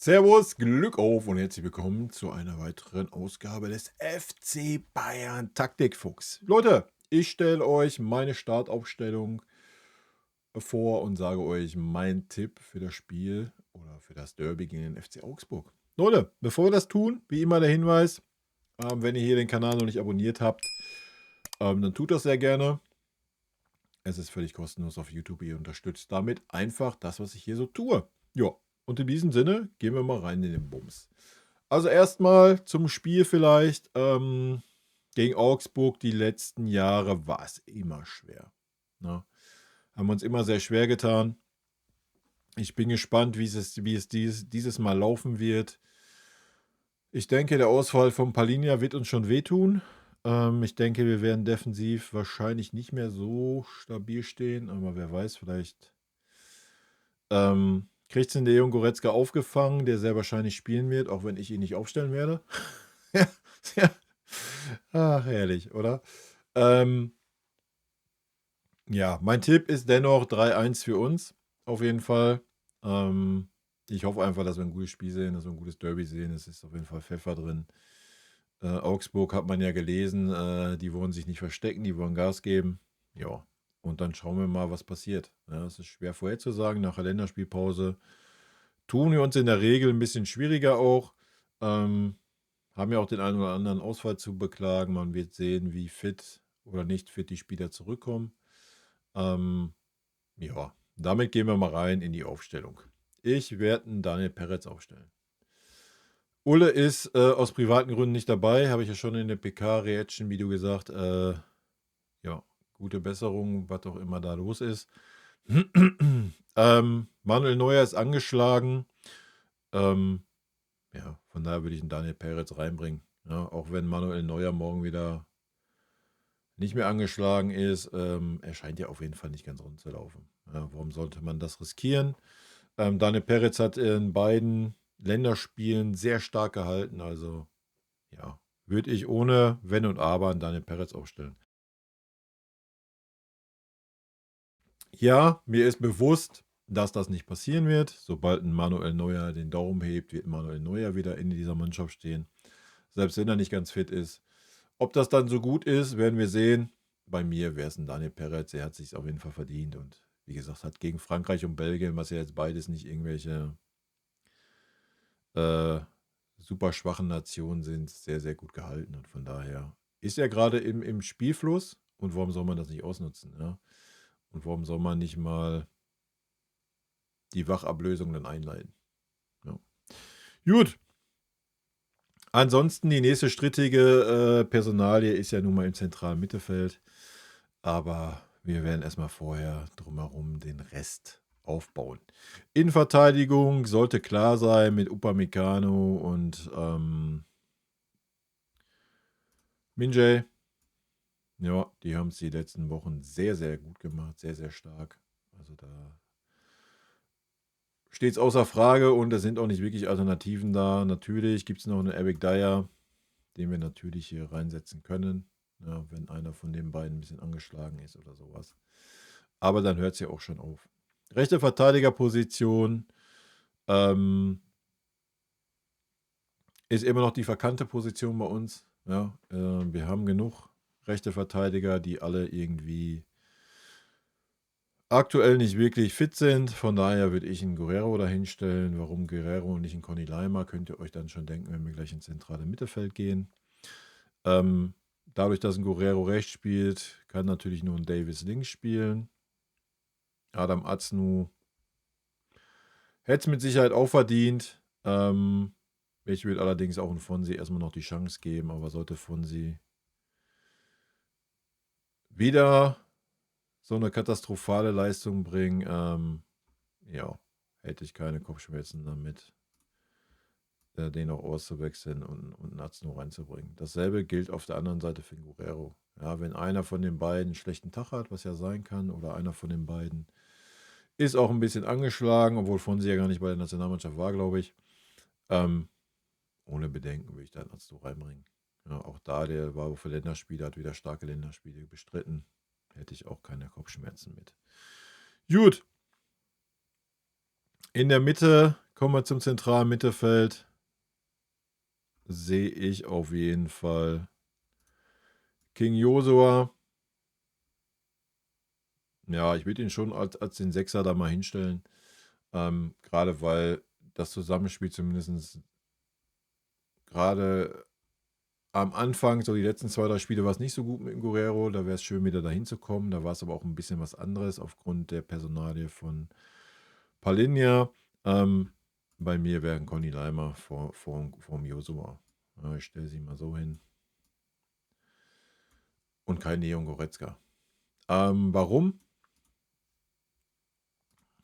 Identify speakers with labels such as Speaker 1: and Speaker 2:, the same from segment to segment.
Speaker 1: Servus, Glück auf und herzlich willkommen zu einer weiteren Ausgabe des FC Bayern Taktikfuchs. Leute, ich stelle euch meine Startaufstellung vor und sage euch meinen Tipp für das Spiel oder für das Derby gegen den FC Augsburg. Leute, bevor wir das tun, wie immer der Hinweis, wenn ihr hier den Kanal noch nicht abonniert habt, dann tut das sehr gerne. Es ist völlig kostenlos auf YouTube. Ihr unterstützt damit einfach das, was ich hier so tue. Ja, und in diesem Sinne gehen wir mal rein in den Bums. Also erstmal zum Spiel vielleicht. Gegen Augsburg die letzten Jahre war es immer schwer. Ne? Haben wir uns immer sehr schwer getan. Ich bin gespannt, wie es dieses Mal laufen wird. Ich denke, der Ausfall von Palhinha wird uns schon wehtun. Ich denke, wir werden defensiv wahrscheinlich nicht mehr so stabil stehen, aber wer weiß, vielleicht kriegt es in der Jung Goretzka aufgefangen, der sehr wahrscheinlich spielen wird, auch wenn ich ihn nicht aufstellen werde. Ja, ja. Ach, herrlich, oder? Ja, mein Tipp ist dennoch 3-1 für uns, auf jeden Fall. Ich hoffe einfach, dass wir ein gutes Spiel sehen, dass wir ein gutes Derby sehen. Es ist auf jeden Fall Pfeffer drin. Augsburg hat man ja gelesen, die wollen sich nicht verstecken, die wollen Gas geben. Ja, und dann schauen wir mal, was passiert. Ja, es ist schwer vorherzusagen. Nach der Länderspielpause tun wir uns in der Regel ein bisschen schwieriger auch. Haben ja auch den einen oder anderen Ausfall zu beklagen. Man wird sehen, wie fit oder nicht fit die Spieler zurückkommen. Ja, damit gehen wir mal rein in die Aufstellung. Ich werde einen Daniel Peretz aufstellen. Ulle ist aus privaten Gründen nicht dabei, habe ich ja schon in der PK-Reaction-Video gesagt. Ja, gute Besserung, was auch immer da los ist. Manuel Neuer ist angeschlagen. Ja, von daher würde ich einen Daniel Peretz reinbringen. Ja, auch wenn Manuel Neuer morgen wieder nicht mehr angeschlagen ist, er scheint ja auf jeden Fall nicht ganz rund zu laufen. Ja, warum sollte man das riskieren? Daniel Peretz hat in beiden Länderspielen sehr stark gehalten, also ja, würde ich ohne Wenn und Aber einen Daniel Peretz aufstellen. Ja, mir ist bewusst, dass das nicht passieren wird. Sobald ein Manuel Neuer den Daumen hebt, wird Manuel Neuer wieder in dieser Mannschaft stehen. Selbst wenn er nicht ganz fit ist. Ob das dann so gut ist, werden wir sehen. Bei mir wäre es ein Daniel Peretz. Er hat sich auf jeden Fall verdient. Und wie gesagt, hat gegen Frankreich und Belgien, was ja jetzt beides nicht irgendwelche super schwachen Nationen sind, sehr, sehr gut gehalten. Und von daher ist er gerade im Spielfluss. Und warum soll man das nicht ausnutzen? Ja? Und warum soll man nicht mal die Wachablösung dann einleiten? Ja. Gut. Ansonsten die nächste strittige Personalie ist ja nun mal im zentralen Mittelfeld. Aber wir werden erstmal vorher drumherum den Rest aufbauen. Innenverteidigung sollte klar sein mit Upamecano und Minjay. Ja, die haben es die letzten Wochen sehr, sehr gut gemacht, sehr, sehr stark. Also da steht es außer Frage und es sind auch nicht wirklich Alternativen da. Natürlich gibt es noch einen Eric Dyer, den wir natürlich hier reinsetzen können, ja, wenn einer von den beiden ein bisschen angeschlagen ist oder sowas. Aber dann hört es ja auch schon auf. Rechte Verteidigerposition ist immer noch die vakante Position bei uns. Ja, wir haben genug rechte Verteidiger, die alle irgendwie aktuell nicht wirklich fit sind. Von daher würde ich einen Guerrero dahinstellen. Warum Guerrero und nicht einen Conny Leimer, könnt ihr euch dann schon denken, wenn wir gleich ins zentrale Mittelfeld gehen. Dadurch, dass ein Guerrero rechts spielt, kann natürlich nur ein Davis links spielen. Adam Aznu hätte es mit Sicherheit auch verdient. Ich würde allerdings auch ein Fonsi erstmal noch die Chance geben, aber sollte Fonsi wieder so eine katastrophale Leistung bringen, ja, hätte ich keine Kopfschmerzen damit, den auch auszuwechseln und Nazno reinzubringen. Dasselbe gilt auf der anderen Seite für Guerrero. Ja, wenn einer von den beiden einen schlechten Tag hat, was ja sein kann, oder einer von den beiden ist auch ein bisschen angeschlagen, obwohl Fonsi ja gar nicht bei der Nationalmannschaft war, glaube ich. Ohne Bedenken würde ich da Nazno reinbringen. Ja, auch da, der war für Länderspiele, hat wieder starke Länderspiele bestritten. Hätte ich auch keine Kopfschmerzen mit. Gut. In der Mitte Kommen wir zum zentralen Mittelfeld. Sehe ich auf jeden Fall King Josua. Ja, ich würde ihn schon als den Sechser da mal hinstellen. Gerade weil das Zusammenspiel zumindest gerade am Anfang, so die letzten 2, 3 Spiele war es nicht so gut mit dem Guerrero. Da wäre es schön, wieder dahin zu kommen. Da war es aber auch ein bisschen was anderes aufgrund der Personalie von Palinja. Bei mir wäre Conny Leimer vorm Josua. Ja, ich stelle sie mal so hin. Und kein Leon Goretzka. Warum?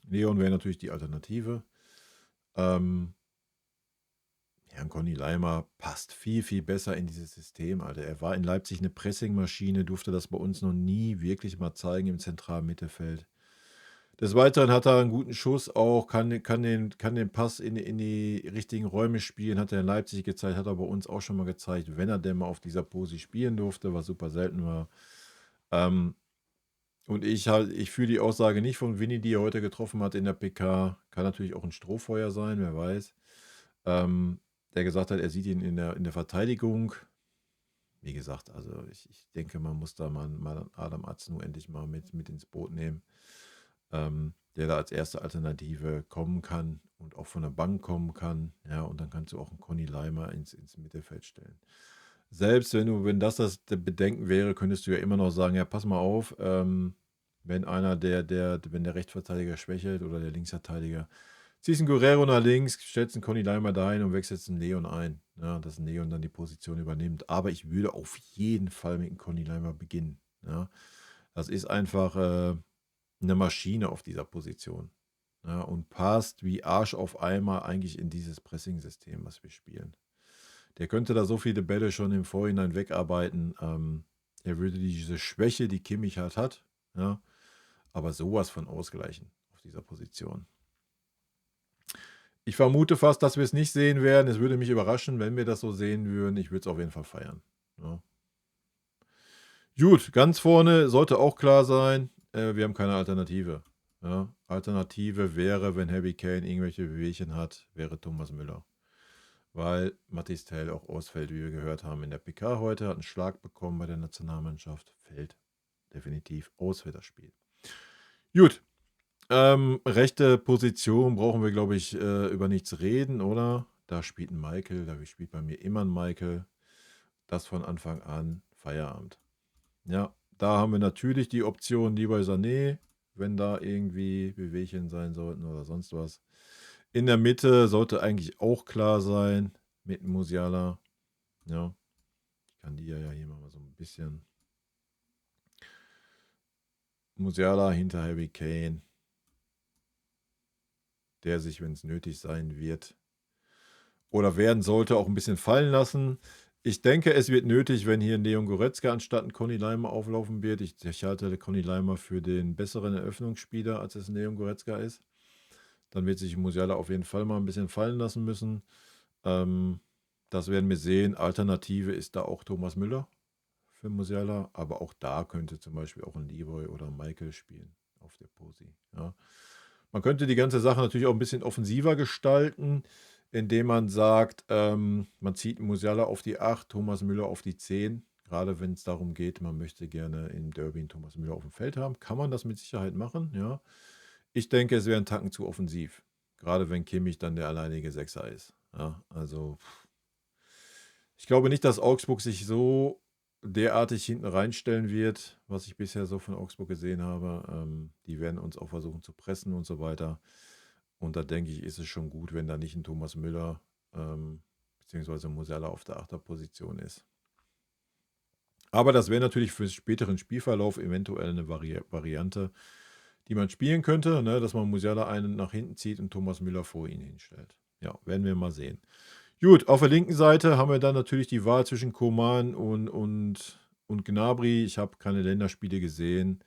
Speaker 1: Leon wäre natürlich die Alternative. Ja, Conny Leimer passt viel, viel besser in dieses System, Alter. Er war in Leipzig eine Pressingmaschine, durfte das bei uns noch nie wirklich mal zeigen im zentralen Mittelfeld. Des Weiteren hat er einen guten Schuss auch, kann den Pass in die richtigen Räume spielen, hat er in Leipzig gezeigt, hat er bei uns auch schon mal gezeigt, wenn er denn mal auf dieser Posi spielen durfte, was super selten war. Und ich fühle die Aussage nicht von Vinny, die er heute getroffen hat in der PK. Kann natürlich auch ein Strohfeuer sein, wer weiß. Der gesagt hat, er sieht ihn in der Verteidigung. Wie gesagt, also ich denke, man muss da mal Adam Aznu endlich mal mit ins Boot nehmen, der da als erste Alternative kommen kann und auch von der Bank kommen kann. Ja, und dann kannst du auch einen Conny Leimer ins Mittelfeld stellen. Selbst wenn das Bedenken wäre, könntest du ja immer noch sagen, ja, pass mal auf, wenn einer wenn der Rechtsverteidiger schwächelt oder der Linksverteidiger, ziehst einen Guerrero nach links, stellst einen Conny Leimer dahin und wechselst einen Leon ein. Ja, dass ein Leon dann die Position übernimmt. Aber ich würde auf jeden Fall mit einem Conny Leimer beginnen. Ja, das ist einfach eine Maschine auf dieser Position. Ja, und passt wie Arsch auf Eimer eigentlich in dieses Pressing-System, was wir spielen. Der könnte da so viele Bälle schon im Vorhinein wegarbeiten. Er würde diese Schwäche, die Kimmich halt hat, ja, aber sowas von ausgleichen auf dieser Position. Ich vermute fast, dass wir es nicht sehen werden. Es würde mich überraschen, wenn wir das so sehen würden. Ich würde es auf jeden Fall feiern. Ja. Gut, ganz vorne sollte auch klar sein, wir haben keine Alternative. Ja. Alternative wäre, wenn Harry Kane irgendwelche Wehwehchen hat, wäre Thomas Müller. Weil Mathis Tel auch ausfällt, wie wir gehört haben in der PK heute, hat einen Schlag bekommen bei der Nationalmannschaft, fällt definitiv aus für das Spiel. Gut, rechte Position brauchen wir, glaube ich, über nichts reden, oder? Da spielt ein Michael, da spielt bei mir immer ein Michael. Das von Anfang an, Feierabend. Ja, da haben wir natürlich die Option Leroy Sané, wenn da irgendwie Bewegchen sein sollten oder sonst was. In der Mitte sollte eigentlich auch klar sein mit Musiala. Ja, ich kann die ja hier mal so ein bisschen. Musiala hinter Harry Kane, der sich, wenn es nötig sein wird oder werden sollte, auch ein bisschen fallen lassen. Ich denke, es wird nötig, wenn hier Leon Goretzka anstatt ein Conny Leimer auflaufen wird. Ich halte Conny Leimer für den besseren Eröffnungsspieler, als es Leon Goretzka ist. Dann wird sich Musiala auf jeden Fall mal ein bisschen fallen lassen müssen. Das werden wir sehen. Alternative ist da auch Thomas Müller für Musiala, aber auch da könnte zum Beispiel auch ein Leroy oder ein Michael spielen auf der Posi. Ja. Man könnte die ganze Sache natürlich auch ein bisschen offensiver gestalten, indem man sagt, man zieht Musiala auf die 8, Thomas Müller auf die 10. Gerade wenn es darum geht, man möchte gerne im Derby einen Thomas Müller auf dem Feld haben, kann man das mit Sicherheit machen. Ja. Ich denke, es wäre ein Tacken zu offensiv. Gerade wenn Kimmich dann der alleinige Sechser ist. Ja, also ich glaube nicht, dass Augsburg sich so derartig hinten reinstellen wird, was ich bisher so von Augsburg gesehen habe. Die werden uns auch versuchen zu pressen und so weiter. Und da denke ich, ist es schon gut, wenn da nicht ein Thomas Müller bzw. Musiala auf der Achterposition ist. Aber das wäre natürlich für den späteren Spielverlauf eventuell eine Variante, die man spielen könnte, ne? Dass man Musiala einen nach hinten zieht und Thomas Müller vor ihn hinstellt. Ja, werden wir mal sehen. Gut, auf der linken Seite haben wir dann natürlich die Wahl zwischen Coman und Gnabry. Ich habe keine Länderspiele gesehen.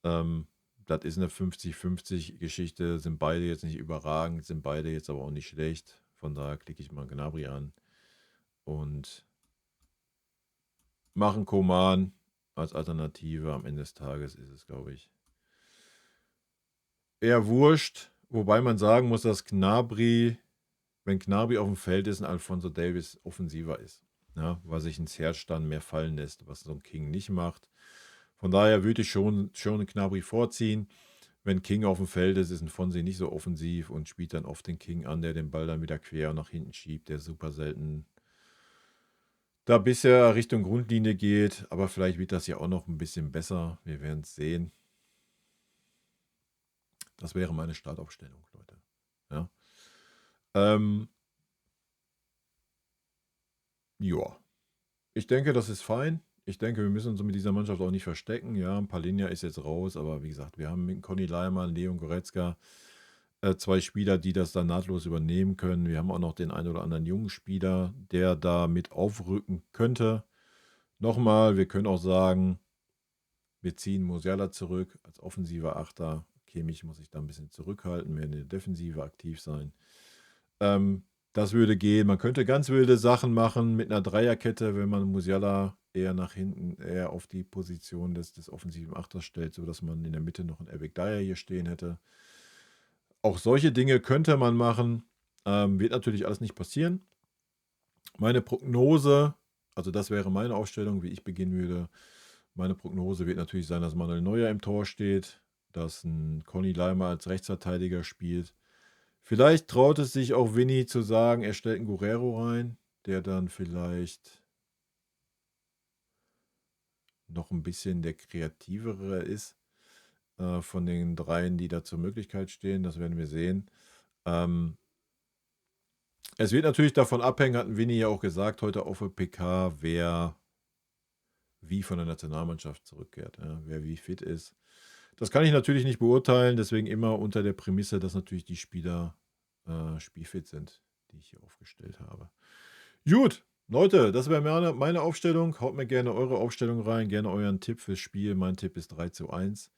Speaker 1: Das ist eine 50-50-Geschichte. Sind beide jetzt nicht überragend, sind beide jetzt aber auch nicht schlecht. Von daher klicke ich mal Gnabry an und machen Coman als Alternative. Am Ende des Tages ist es, glaube ich, eher wurscht. Wobei man sagen muss, dass Gnabry, wenn Gnabry auf dem Feld ist, ein Alphonso Davies offensiver ist. Ja, weil sich ins Herz dann mehr fallen lässt, was so ein King nicht macht. Von daher würde ich schon einen Gnabry vorziehen. Wenn King auf dem Feld ist, ist ein Fonsi nicht so offensiv und spielt dann oft den King an, der den Ball dann wieder quer nach hinten schiebt, der super selten da bisher Richtung Grundlinie geht. Aber vielleicht wird das ja auch noch ein bisschen besser. Wir werden es sehen. Das wäre meine Startaufstellung, Leute. Ja. Ja. Ich denke, das ist fein. Ich denke, wir müssen uns mit dieser Mannschaft auch nicht verstecken. Ja, Palinja ist jetzt raus, aber wie gesagt, wir haben mit Conny Leimann, Leon Goretzka zwei Spieler, die das dann nahtlos übernehmen können. Wir haben auch noch den einen oder anderen jungen Spieler, der da mit aufrücken könnte. Nochmal, wir können auch sagen, wir ziehen Musiala zurück als offensiver Achter. Kimmich muss sich da ein bisschen zurückhalten, mehr in der Defensive aktiv sein. Das würde gehen. Man könnte ganz wilde Sachen machen mit einer Dreierkette, wenn man Musiala eher nach hinten, eher auf die Position des offensiven Achters stellt, sodass man in der Mitte noch einen Eric Dyer hier stehen hätte. Auch solche Dinge könnte man machen. Wird natürlich alles nicht passieren. Meine Prognose, also das wäre meine Aufstellung, wie ich beginnen würde. Meine Prognose wird natürlich sein, dass Manuel Neuer im Tor steht, dass ein Conny Leimer als Rechtsverteidiger spielt. Vielleicht traut es sich auch Vinny zu sagen, er stellt einen Guerrero rein, der dann vielleicht noch ein bisschen der kreativere ist von den dreien, die da zur Möglichkeit stehen. Das werden wir sehen. Es wird natürlich davon abhängen, hatten Vinny ja auch gesagt, heute auf der PK, wer wie von der Nationalmannschaft zurückkehrt, ja, wer wie fit ist. Das kann ich natürlich nicht beurteilen, deswegen immer unter der Prämisse, dass natürlich die Spieler spielfit sind, die ich hier aufgestellt habe. Gut, Leute, das wäre meine Aufstellung. Haut mir gerne eure Aufstellung rein, gerne euren Tipp fürs Spiel. Mein Tipp ist 3:1.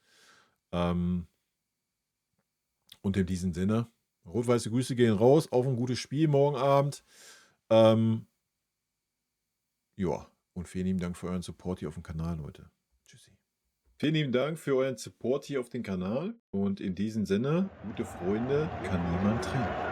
Speaker 1: Und in diesem Sinne, rot-weiße Grüße gehen raus, auf ein gutes Spiel morgen Abend. Ja, und vielen lieben Dank für euren Support hier auf dem Kanal, Leute. Tschüssi. Vielen lieben Dank für euren Support hier auf dem Kanal. Und in diesem Sinne, gute Freunde kann niemand trennen.